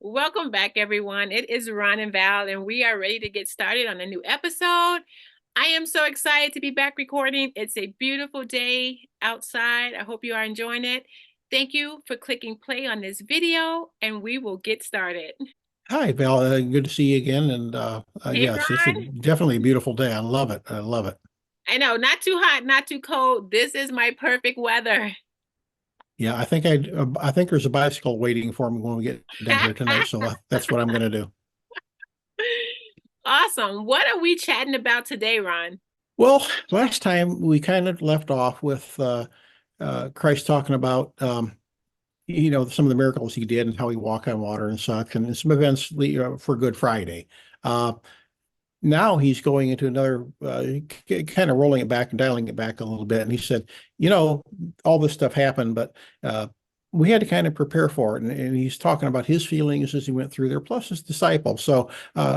Welcome back, everyone. It is Ron and Val, and we are ready to get started on a new episode. I am so excited to be back recording. It's a beautiful day outside. I hope you are enjoying it. Thank you for clicking play on this video, and we will get started. Hi, Val. Good to see you again. And Hey, yes, it's Ron. definitely a beautiful day. I love it. I love it. I know, not too hot, not too cold. This is my perfect weather. Yeah, I think there's a bicycle waiting for me when we get done here tonight. So that's what I'm going to do. Awesome. What are we chatting about today, Ron? Well, last time we kind of left off with Christ talking about some of the miracles he did and how he walked on water and such, and some events for Good Friday. Uh, Now he's going into another kind of rolling it back and dialing it back a little bit. And he said, you know, all this stuff happened, but we had to kind of prepare for it. And he's talking about his feelings as he went through there, plus his disciples. So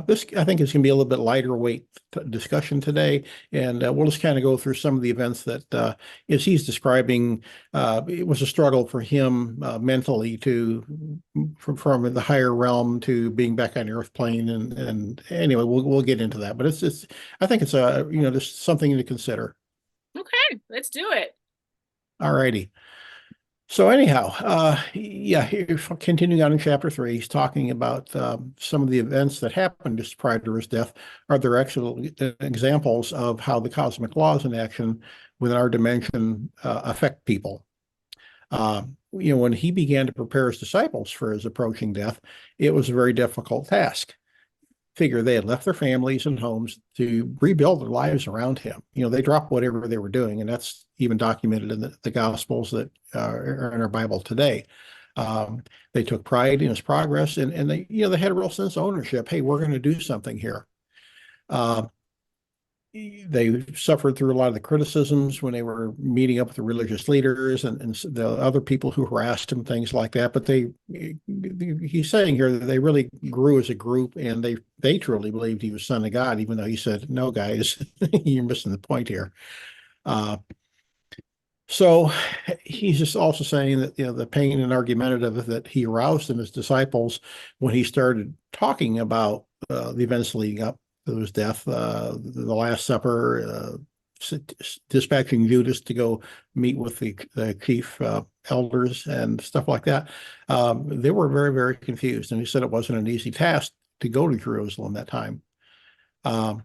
this, I think, is going to be a little bit lighter weight discussion today. And we'll just kind of go through some of the events that, as he's describing, it was a struggle for him mentally from the higher realm to being back on the earth plane. And anyway, we'll get into that. But it's I think it's just something to consider. Okay, let's do it. All righty. So anyhow, continuing on in chapter 3, he's talking about some of the events that happened just prior to his death. Are there actual examples of how the cosmic laws in action within our dimension affect people? When he began to prepare his disciples for his approaching death, it was a very difficult task. Figure they had left their families and homes to rebuild their lives around him. They dropped whatever they were doing, and that's even documented in the Gospels that are in our Bible today. They took pride in his progress, and they had a real sense of ownership. Hey, we're going to do something here. Uh, they suffered through a lot of the criticisms when they were meeting up with the religious leaders and the other people who harassed him, things like that. But he's saying here that they really grew as a group, and they truly believed he was Son of God, even though he said, "No, guys, you're missing the point here." Uh, so he's just also saying that the pain and argumentative that he aroused in his disciples when he started talking about the events leading up to his death, the Last Supper, dispatching Judas to go meet with the chief elders and stuff like that. They were very, very confused, and he said it wasn't an easy task to go to Jerusalem that time. Um,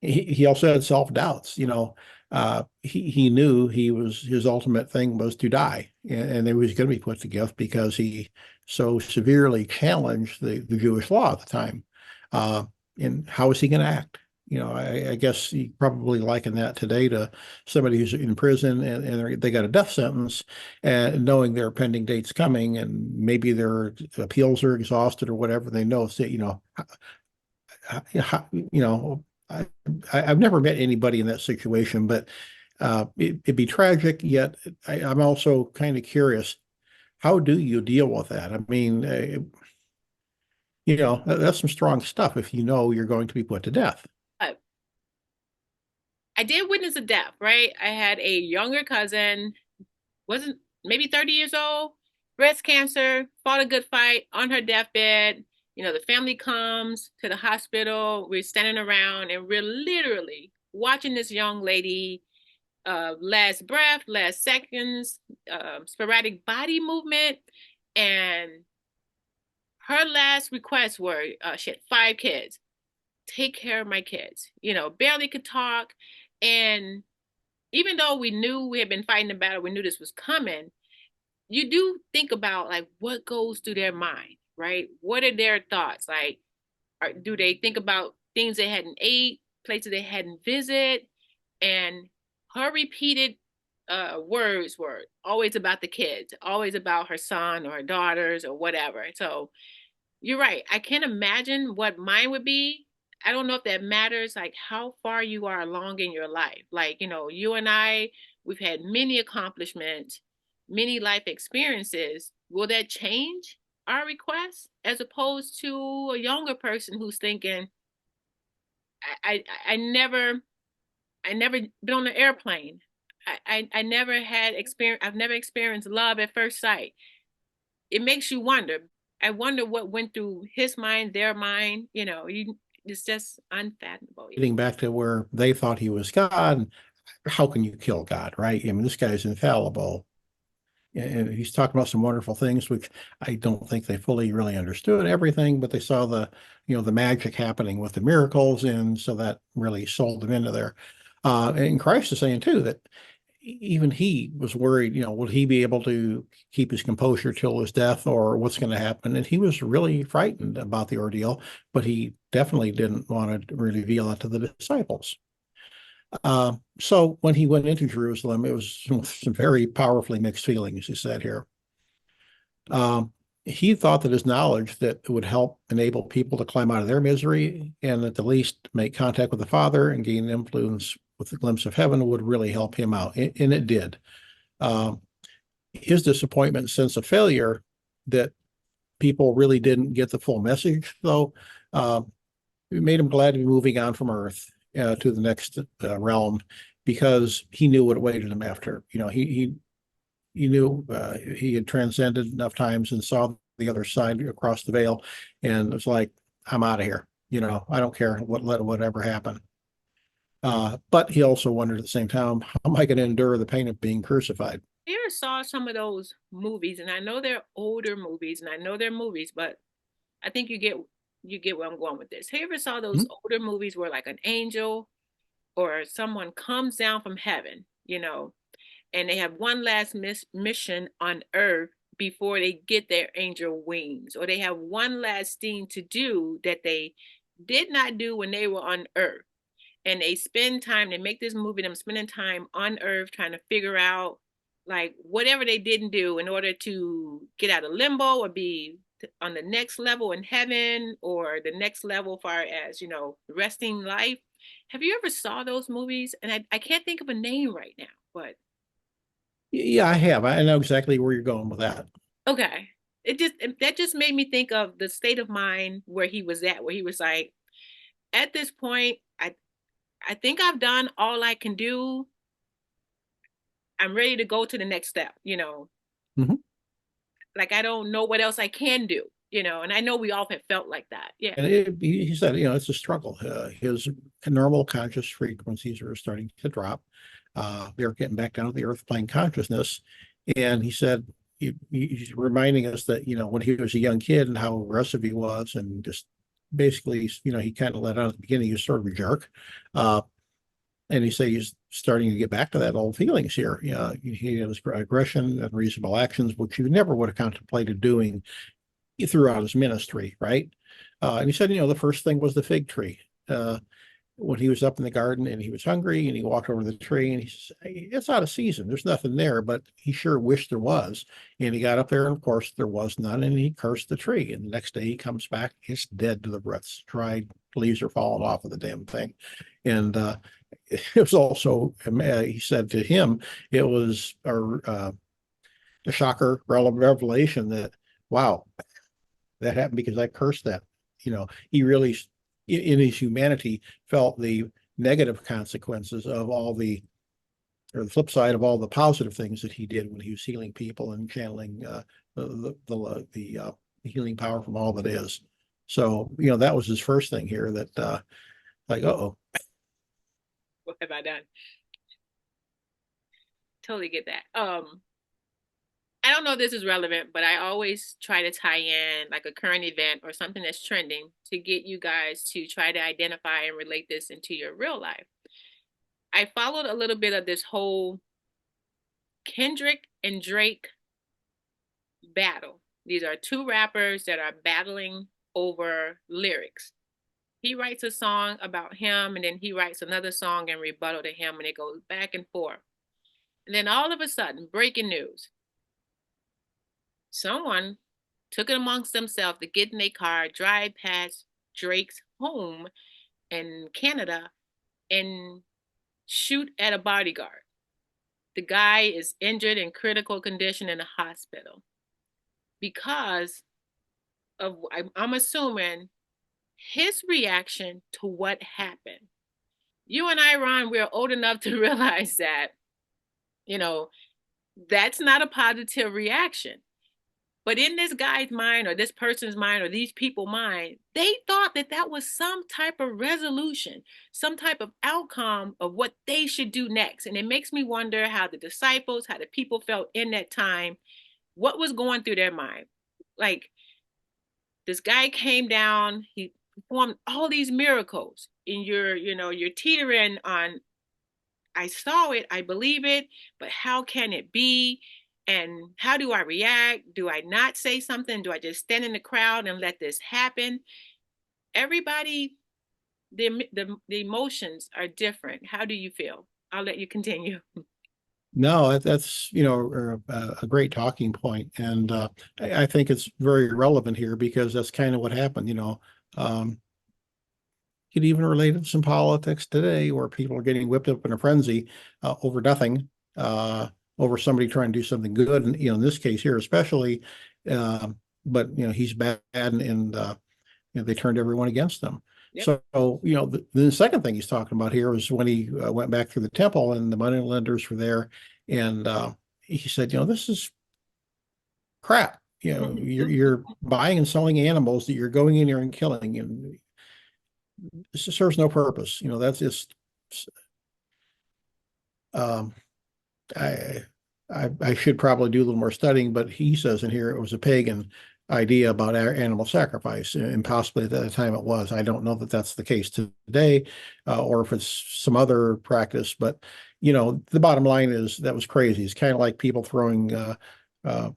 he also had self-doubts. He knew his ultimate thing was to die, and he was going to be put to death because he so severely challenged the Jewish law at the time. Uh, and how is he going to act? I guess you probably liken that today to somebody who's in prison and they got a death sentence, and knowing their pending date's coming, and maybe their appeals are exhausted or whatever. They know, you know, I've never met anybody in that situation, but it'd be tragic. Yet I'm also kind of curious. How do you deal with that? I mean, that's some strong stuff if you know you're going to be put to death. Uh, I did witness a death, right? I had a younger cousin, wasn't maybe 30 years old, breast cancer, fought a good fight on her deathbed. The family comes to the hospital. We're standing around and we're literally watching this young lady last breath, last seconds, sporadic body movement. And her last requests were she had 5 kids. Take care of my kids. Barely could talk. And even though we knew we had been fighting the battle, we knew this was coming, you do think about like what goes through their mind, right? What are their thoughts? Like, do they think about things they hadn't ate, places they hadn't visited? And her repeated words were always about the kids, always about her son or her daughters or whatever. So you're right. I can't imagine what mine would be. I don't know if that matters, like how far you are along in your life. Like, you and I, we've had many accomplishments, many life experiences. Will that change our request as opposed to a younger person who's thinking, I never been on an airplane. I never had experience. I've never experienced love at first sight. It makes you wonder. I wonder what went through his mind, their mind. It's just unfathomable. Getting back to where they thought he was God, how can you kill God, right? I mean, this guy's infallible. And he's talking about some wonderful things, which I don't think they fully really understood everything, but they saw the magic happening with the miracles, and so that really sold them into there. And Christ is saying too that even he was worried, will he be able to keep his composure till his death, or what's going to happen? And he was really frightened about the ordeal, but he definitely didn't want to reveal it to the disciples. So when he went into Jerusalem, it was some very powerfully mixed feelings, he said here. Um, he thought that his knowledge that it would help enable people to climb out of their misery and at the least make contact with the Father and gain influence with a glimpse of heaven would really help him out. And it did. Um, his disappointment, sense of failure that people really didn't get the full message, though, it made him glad to be moving on from Earth to the next realm because he knew what awaited him after. He knew he had transcended enough times and saw the other side across the veil, and it was like, I'm out of here. I don't care whatever happen. But he also wondered at the same time, how am I going to endure the pain of being crucified? I ever saw some of those movies, and I know they're older movies, and I know they're movies, but I think you get where I'm going with this. Have you ever saw those Hmm? older movies where like an angel or someone comes down from heaven, and they have one last mission on earth before they get their angel wings, or they have one last thing to do that they did not do when they were on earth. And they make this movie, them spending time on earth trying to figure out like whatever they didn't do in order to get out of limbo or be on the next level in heaven or the next level far as, resting life. Have you ever saw those movies? And I can't think of a name right now, but Yeah, I have. I know exactly where you're going with that. okay. That just made me think of the state of mind where he was at, where he was like, at this point, I think I've done all I can do. I'm ready to go to the next step. Mhm. Like I don't know what else I can do. And I know we all have felt like that. Yeah. And he said, it's a struggle. His normal conscious frequencies are starting to drop. They're getting back down to the earth plane consciousness. And he said, he's reminding us that, when he was a young kid and how aggressive he was and just basically, he kind of let out at the beginning, he was sort of a jerk. Uh, and he said he's starting to get back to that old feelings here. He has aggression, unreasonable actions, which he never would have contemplated doing throughout his ministry, right? And he said, the first thing was the fig tree. When he was up in the garden and he was hungry and he walked over to the tree and he says, "Hey, it's out of season. There's nothing there," but he sure wished there was. And he got up there and of course there was none and he cursed the tree. And the next day he comes back, it's dead to the roots. Dried leaves are falling off of the damn thing. And it was also, he said to him, it was a shocker revelation that, wow, that happened because I cursed that. He really, in his humanity, felt the negative consequences of or the flip side of all the positive things that he did when he was healing people and channeling the healing power from all that is. So, that was his first thing here that, like, uh-oh. What have I done? Totally get that. I don't know if this is relevant, but I always try to tie in like a current event or something that's trending to get you guys to try to identify and relate this into your real life. I followed a little bit of this whole Kendrick and Drake battle. These are two rappers that are battling over lyrics. He writes a song about him, and then he writes another song in rebuttal to him, and it goes back and forth. And then all of a sudden, breaking news, someone took it amongst themselves to get in their car, drive past Drake's home in Canada, and shoot at a bodyguard. The guy is injured in critical condition in a hospital because of, I'm assuming, his reaction to what happened. You and I, Ron, we're old enough to realize that, you know, that's not a positive reaction. But in this guy's mind, or this person's mind, or these people's mind, they thought that that was some type of resolution, some type of outcome of what they should do next. And it makes me wonder how the disciples, how the people felt in that time, what was going through their mind. Like, this guy came down, he performed all these miracles, and you're teetering on, I saw it, I believe it, but how can it be? And how do I react? Do I not say something? Do I just stand in the crowd and let this happen? Everybody, the emotions are different. How do you feel? I'll let you continue. No, that's a great talking point, and I think it's very relevant here because that's kind of what happened. You could even relate it to some politics today, where people are getting whipped up in a frenzy over nothing, uh, over somebody trying to do something good, and in this case here especially, uh, but he's bad, and they turned everyone against them. Yep. So, the second thing he's talking about here was when he went back through the temple and the money lenders were there, and he said, this is crap. You're buying and selling animals that you're going in here and killing, and this serves no purpose. That's just, um, I, I should probably do a little more studying, but he says in here it was a pagan idea about animal sacrifice, and possibly at that time it was. I don't know that that's the case today, or if it's some other practice, but the bottom line is that was crazy. It's kind of like people throwing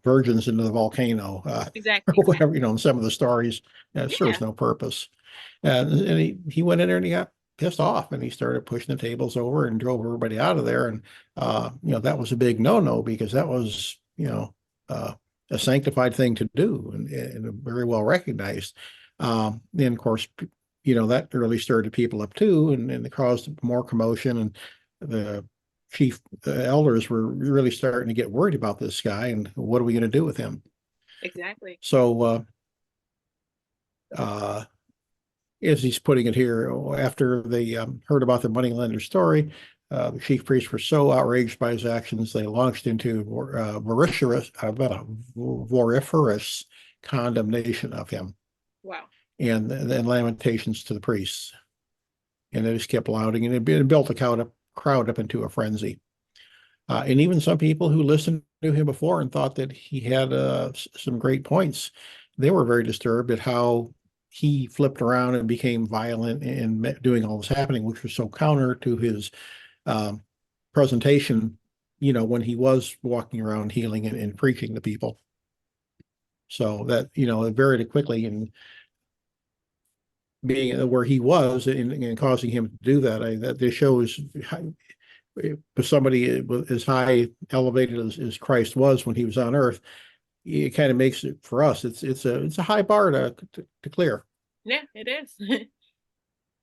virgins into the volcano, Exactly, or exactly. whatever, in some of the stories. It Yeah, serves no purpose. And he went in there and he got pissed off, and he started pushing the tables over and drove everybody out of there. And that was a big no-no, because that was a sanctified thing to do, and very well recognized. And of course, that really stirred the people up too, and it caused more commotion. And the chief elders were really starting to get worried about this guy, and what are we going to do with him? exactly. So uh, as he's putting it here, after they heard about the moneylender story, the chief priests were so outraged by his actions, they launched into voriferous condemnation of him, Wow. and then lamentations to the priests. And they just kept lauding, and it built a crowd up into a frenzy. And even some people who listened to him before and thought that he had some great points, they were very disturbed at how he flipped around and became violent and doing all this happening, which was so counter to his um, presentation, when he was walking around healing and preaching to people. So that, it varied quickly, and being where he was and causing him to do that, that this shows for somebody as high elevated as Christ was when he was on earth. It kind of makes it for us. It's a high bar to clear. Yeah, it is.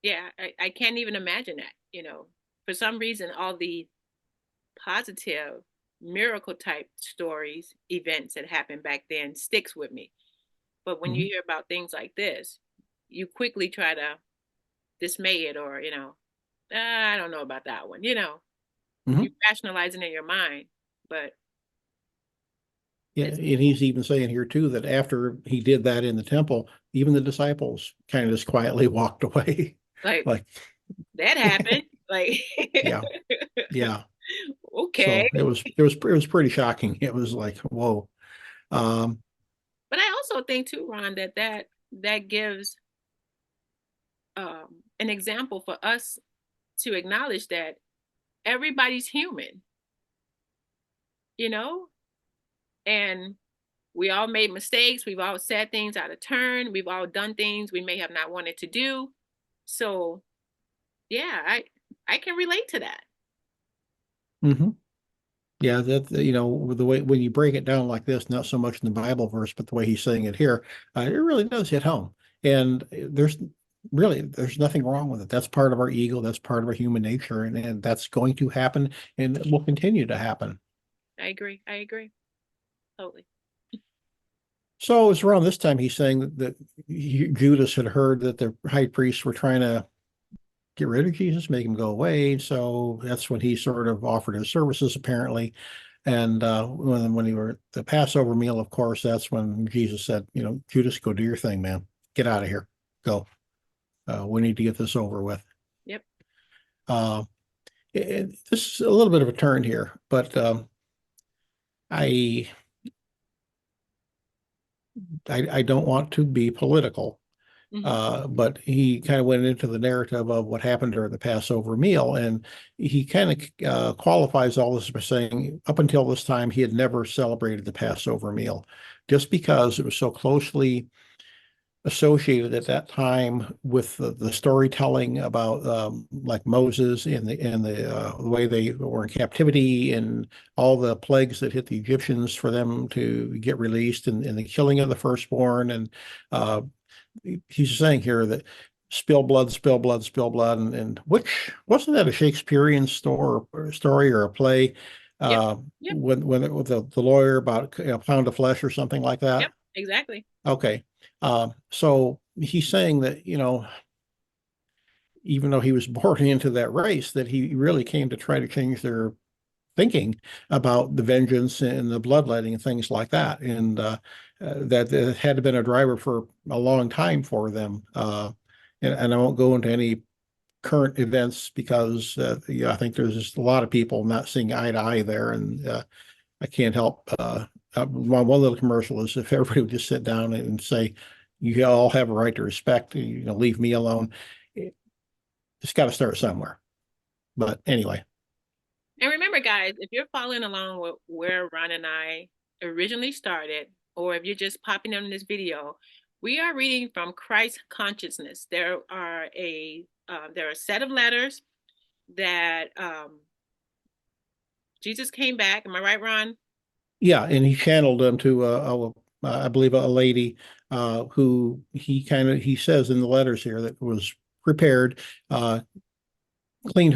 Yeah, I can't even imagine that. For some reason, all the positive miracle type stories, events that happened back then sticks with me. But when you Mhm. hear about things like this, you quickly try to dismay it, or, I don't know about that one. You Mhm. rationalize it in your mind, but Yeah, it's and he's even saying here too that after he did that in the temple, even the disciples kind of just quietly walked away. like Like, that happened. Like, yeah, yeah. okay. So it was pretty shocking. It was like, whoa. Um, But I also think too, Ron, that gives an example for us to acknowledge that everybody's human, you know, and we all made mistakes. We've all said things out of turn. We've all done things we may have not wanted to do. So yeah, I can relate to that. mhm. Yeah, that the way when you break it down like this, not so much in the Bible verse, but the way he's saying it here, it really does hit home. And there's nothing wrong with it. That's part of our ego. That's part of our human nature, and that's going to happen, and it will continue to happen. I agree. I agree. Totally. So it's around this time he's saying that Judas had heard that the high priests were trying to get rid of Jesus, make him go away. So that's when he sort of offered his services, apparently. And when he were the Passover meal, of course, that's when Jesus said, Judas, go do your thing, man. Get out of here. Go. We need to get this over with. Yep. Uh, this is a little bit of a turn here, but I, I don't want to be political. Hmm. But he kind of went into the narrative of what happened during the Passover meal, and he kind of qualifies all this by saying, up until this time, he had never celebrated the Passover meal, just because it was so closely associated at that time with the storytelling about like Moses and the way they were in captivity and all the plagues that hit the Egyptians for them to get released and the killing of the firstborn and uh, he's saying here that spill blood, spill blood, spill blood, and which wasn't that a Shakespearean story or a play? Yep. Yep. When it, with the lawyer about a pound of flesh or something like that. Yep. Exactly. Okay, so he's saying that even though he was born into that race, that he really came to try to change their thinking about the vengeance and the bloodletting and things like that, and that it had been a driver for a long time for them. And I won't go into any current events because I think there's just a lot of people not seeing eye to eye there, and I can't help. One little commercial is if everybody would just sit down and say, "You all have a right to respect," leave me alone. It's got to start somewhere. But anyway, And remember, guys, if you're following along with where Ron and I originally started, or if you're just popping on this video, we are reading from Christ consciousness. There are a set of letters that Jesus came back. Am I right, Ron? yeah, and he channeled them to I believe a lady who he says in the letters here that was prepared, uh, cleaned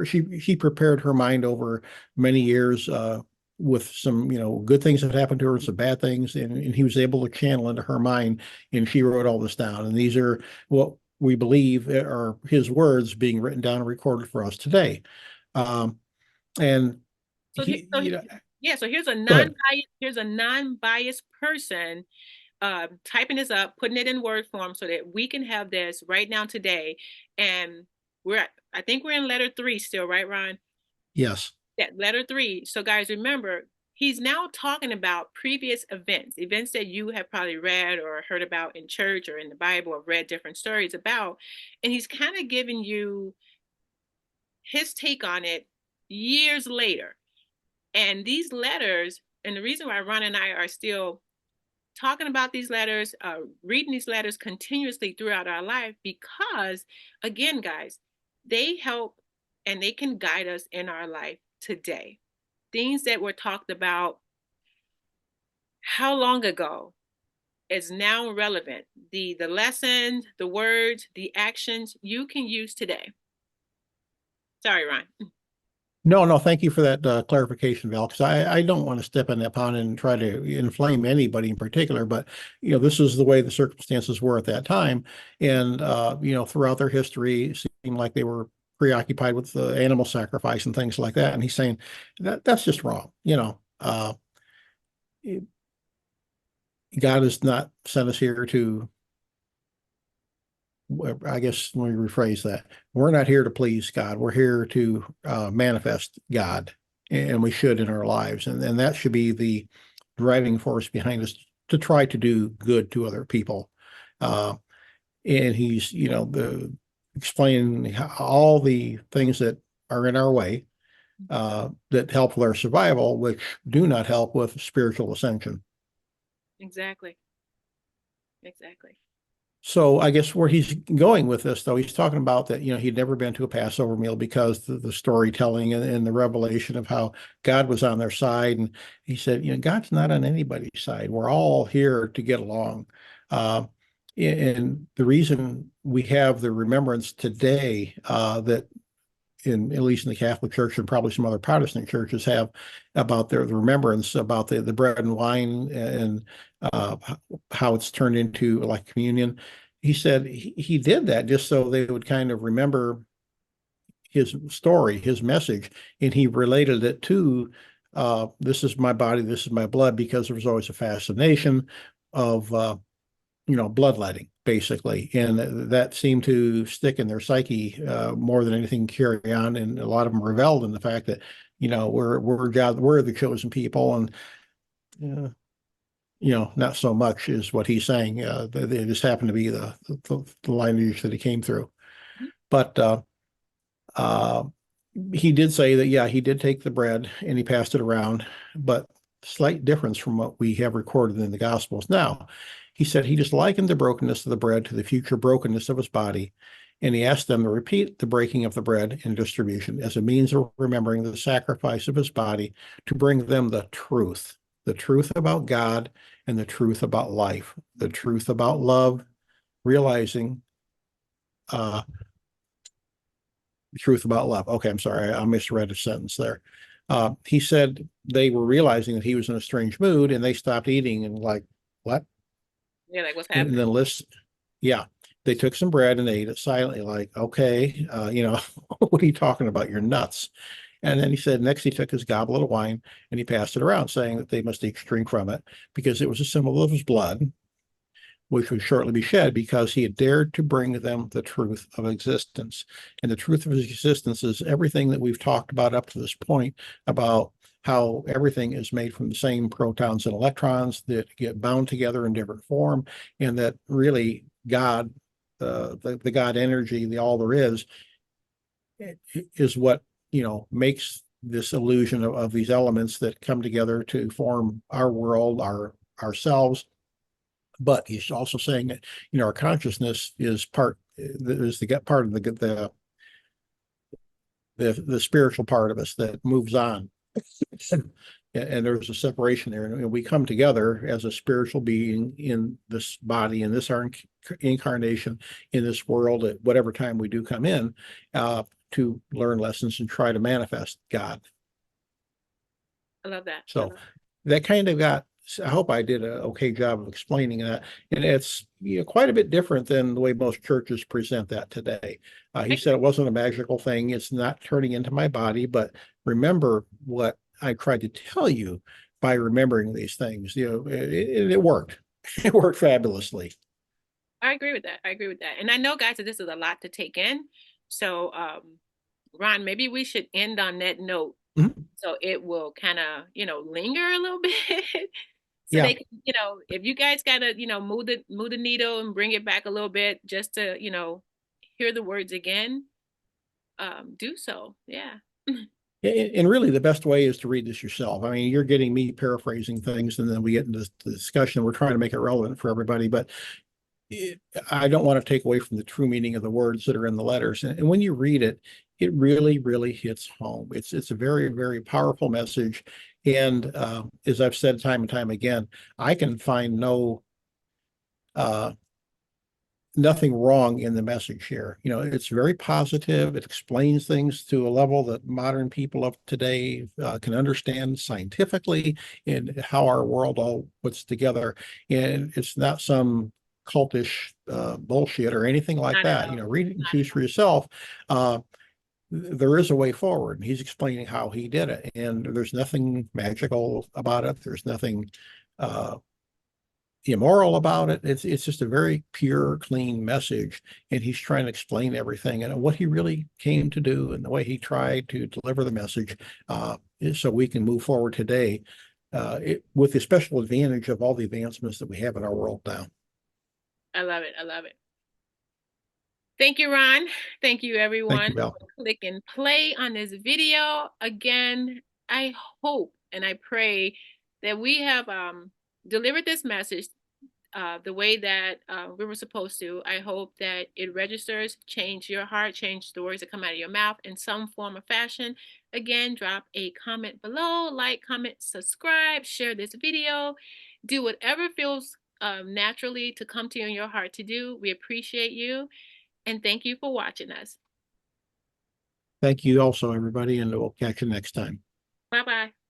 she prepared her mind over many years with some good things that happened to her and some bad things, and he was able to channel into her mind, and she wrote all this down, and these are what we believe are his words being written down and recorded for us today. Um, and So, he, he, so he- yeah. So go ahead. here's a non-biased person typing this up, putting it in word form so that we can have this right now today. And I think we're in letter three still, right, Ron? Yes. That letter three. So, guys, remember, he's now talking about previous events that you have probably read or heard about in church or in the Bible or read different stories about. And he's kind of giving you his take on it years later. And these letters, and the reason why Ron and I are still talking about these letters, reading these letters continuously throughout our life, because again, guys, they help and they can guide us in our life today. Things that were talked about how long ago is now relevant. The lessons, the words, the actions you can use today. Sorry, Ron. No, no, thank you for that clarification, Val, because I don't want to step in that pond and try to inflame anybody in particular, but this is the way the circumstances were at that time, and throughout their history, it seemed like they were preoccupied with the animal sacrifice and things like that, and he's saying that's just wrong. God has not sent us here to, I guess let me rephrase that. We're not here to please God. We're here to manifest God, and we should in our lives. And that should be the driving force behind us to try to do good to other people. Uh, and he's, explaining all the things that are in our way that help with our survival, which do not help with spiritual ascension. Exactly. Exactly. So I guess where he's going with this, though, he's talking about that, he'd never been to a Passover meal because the storytelling and the revelation of how God was on their side. And he said, God's not on anybody's side. We're all here to get along. Uh, and the reason we have the remembrance today that at least in the Catholic Church and probably some other Protestant churches have about the remembrance about the bread and wine and uh, how it's turned into like communion. He said he did that just so they would kind of remember his story, his message, and he related it to this is my body, this is my blood, because there was always a fascination of bloodletting, basically, and that seemed to stick in their psyche more than anything carry on, and a lot of them reveled in the fact that we're God, we're the chosen people, and uh, not so much is what he's saying. They just happened to be the lineage that he came through. But uh, he did say that, yeah, he did take the bread and he passed it around, but slight difference from what we have recorded in the Gospels. Now, he said he just likened the brokenness of the bread to the future brokenness of his body, and he asked them to repeat the breaking of the bread and distribution as a means of remembering the sacrifice of his body to bring them the truth about God and the truth about life, the truth about love, realizing uh, the truth about love. Okay, I'm sorry, I misread a sentence there. He said they were realizing that he was in a strange mood and they stopped eating and like, what? Yeah, like what's And happening? then list, yeah, they took some bread and they ate it silently, like, okay, what are you talking about? You're nuts. And then he said, next he took his goblet of wine and he passed it around, saying that they must each drink from it because it was a symbol of his blood, which would shortly be shed because he had dared to bring them the truth of existence. And the truth of his existence is everything that we've talked about up to this point about how everything is made from the same protons and electrons that get bound together in different form, and that really God, the God energy, the all there is what makes this illusion of these elements that come together to form our world, ourselves. But he's also saying that our consciousness is the part of the spiritual part of us that moves on, and there's a separation there, and we come together as a spiritual being in this body, in this our incarnation, in this world at whatever time we do come in, to learn lessons and try to manifest God. I love that. I So love that kind of got, I hope I did a okay job of explaining that. And it's quite a bit different than the way most churches present that today. He it. said it wasn't a magical thing. It's not turning into my body, but remember what I tried to tell you by remembering these things. It worked. It worked fabulously. I agree with that. I agree with that. And I know, guys, that this is a lot to take in. So, Ron, maybe we should end on that note Mhm. so it will kind of, linger a little bit. So Yeah. they can, if you guys gotta, move the needle and bring it back a little bit just to, hear the words again, do so. Yeah. And really, the best way is to read this yourself. I mean, you're getting me paraphrasing things, and then we get into the discussion. We're trying to make it relevant for everybody, but it, I don't want to take away from the true meaning of the words that are in the letters. And when you read it, it really, really hits home. It's a very, very powerful message. And as I've said time and time again, I can find uh, nothing wrong in the message here. It's very positive. It explains things to a level that modern people of today can understand scientifically, and how our world all puts together. And it's not some cultish bullshit or anything like Not at that. all. Read it and Not choose at for all. yourself. There is a way forward, and he's explaining how he did it. And there's nothing magical about it. There's nothing uh, immoral about it. It's just a very pure, clean message, and he's trying to explain everything and what he really came to do and the way he tried to deliver the message, is so we can move forward today, with the special advantage of all the advancements that we have in our world now. I love it. I love it. Thank you, Ron. Thank you, Thank everyone, you, Val. for clicking play on this video. Again, I hope and I pray that we have delivered this message the way that we were supposed to. I hope that it registers, change your heart, change the words that come out of your mouth in some form or fashion. Again, drop a comment below, like, comment, subscribe, share this video, do whatever feels naturally to come to you in your heart to do. We appreciate you and thank you for watching us. Thank you also, everybody, and we'll catch you next time. Bye bye.